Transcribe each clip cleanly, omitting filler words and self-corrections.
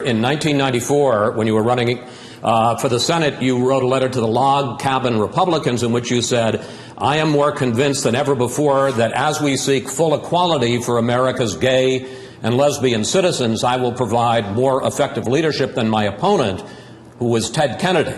In 1994, when you were running for the Senate, you wrote a letter to the log cabin Republicans in which you said, "I am more convinced than ever before that as we seek full equality for America's gay and lesbian citizens, I will provide more effective leadership than my opponent, who was Ted Kennedy."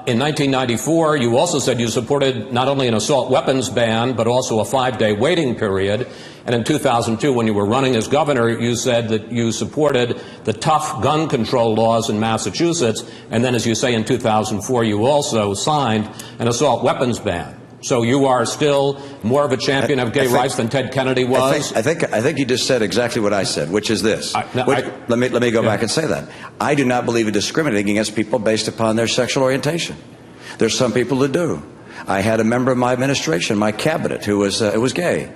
In 1994, you also said you supported not only an assault weapons ban, but also a 5-day waiting period. And in 2002, when you were running as governor, you said that you supported the tough gun control laws in Massachusetts. And then, as you say, in 2004, you also signed an assault weapons ban. So you are still more of a champion of gay rights than Ted Kennedy was? I think you just said exactly what I said, which is this. Let me go back and say that. I do not believe in discriminating against people based upon their sexual orientation. There's some people who do. I had a member of my administration, my cabinet, who was gay.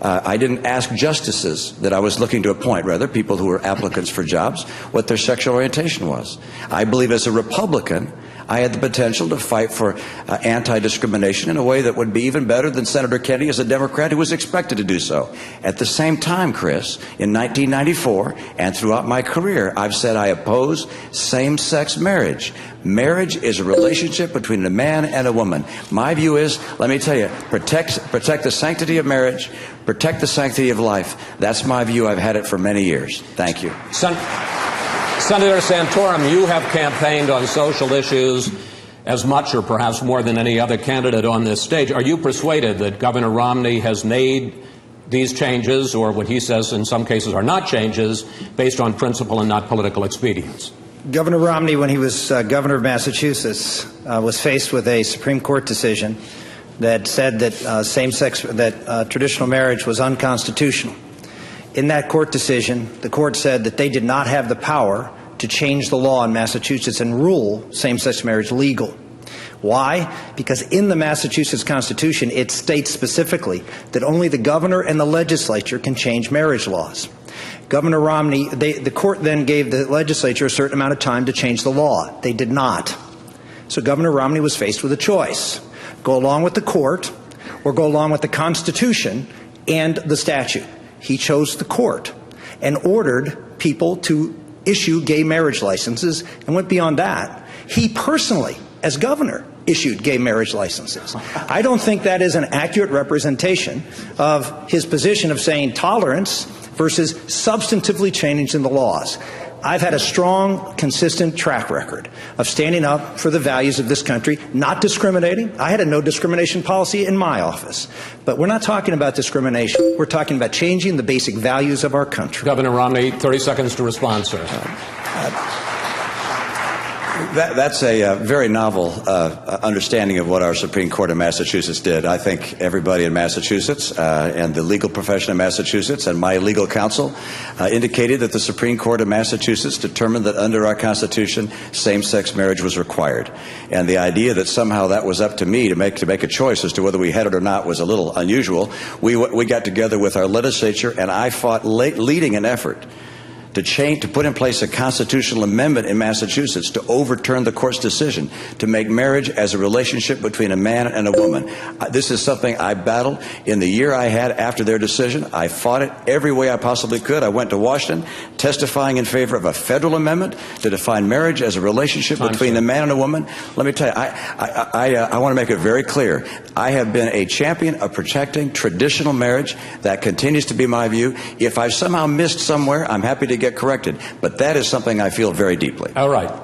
I didn't ask justices that I was looking to appoint, rather people who were applicants for jobs, what their sexual orientation was. I believe as a Republican, I had the potential to fight for anti-discrimination in a way that would be even better than Senator Kennedy as a Democrat who was expected to do so. At the same time, Chris, in 1994 and throughout my career, I've said I oppose same-sex marriage. Marriage is a relationship between a man and a woman. My view is, let me tell you, protect the sanctity of marriage, protect the sanctity of life. That's my view. I've had it for many years. Thank you. Senator Santorum, you have campaigned on social issues as much or perhaps more than any other candidate on this stage. Are you persuaded that Governor Romney has made these changes, or what he says in some cases are not changes, based on principle and not political expedience? Governor Romney, when he was governor of Massachusetts, was faced with a Supreme Court decision that said that traditional marriage was unconstitutional. In that court decision, the court said that they did not have the power to change the law in Massachusetts and rule same-sex marriage legal. Why? Because in the Massachusetts Constitution, it states specifically that only the governor and the legislature can change marriage laws. Governor Romney, the court then gave the legislature a certain amount of time to change the law. They did not. So Governor Romney was faced with a choice: go along with the court or go along with the Constitution and the statute. He chose the court and ordered people to issue gay marriage licenses and went beyond that. He personally, as governor, issued gay marriage licenses. I don't think that is an accurate representation of his position of saying tolerance versus substantively changing the laws. I've had a strong, consistent track record of standing up for the values of this country, not discriminating. I had a no discrimination policy in my office. But we're not talking about discrimination. We're talking about changing the basic values of our country. Governor Romney, 30 seconds to respond, sir. That's a very novel understanding of what our Supreme Court of Massachusetts did. I think everybody in Massachusetts and the legal profession of Massachusetts and my legal counsel indicated that the Supreme Court of Massachusetts determined that under our Constitution, same-sex marriage was required. And the idea that somehow that was up to me to make a choice as to whether we had it or not was a little unusual. We got together with our legislature, and I fought leading an effort to put in place a constitutional amendment in Massachusetts to overturn the court's decision to make marriage as a relationship between a man and a woman. This is something I battled in the year I had after their decision. I fought it every way I possibly could. I went to Washington testifying in favor of a federal amendment to define marriage as a relationship between a man and a woman. Let me tell you, I want to make it very clear. I have been a champion of protecting traditional marriage. That continues to be my view. If I've somehow missed somewhere, I'm happy to get corrected. But that is something I feel very deeply. All right.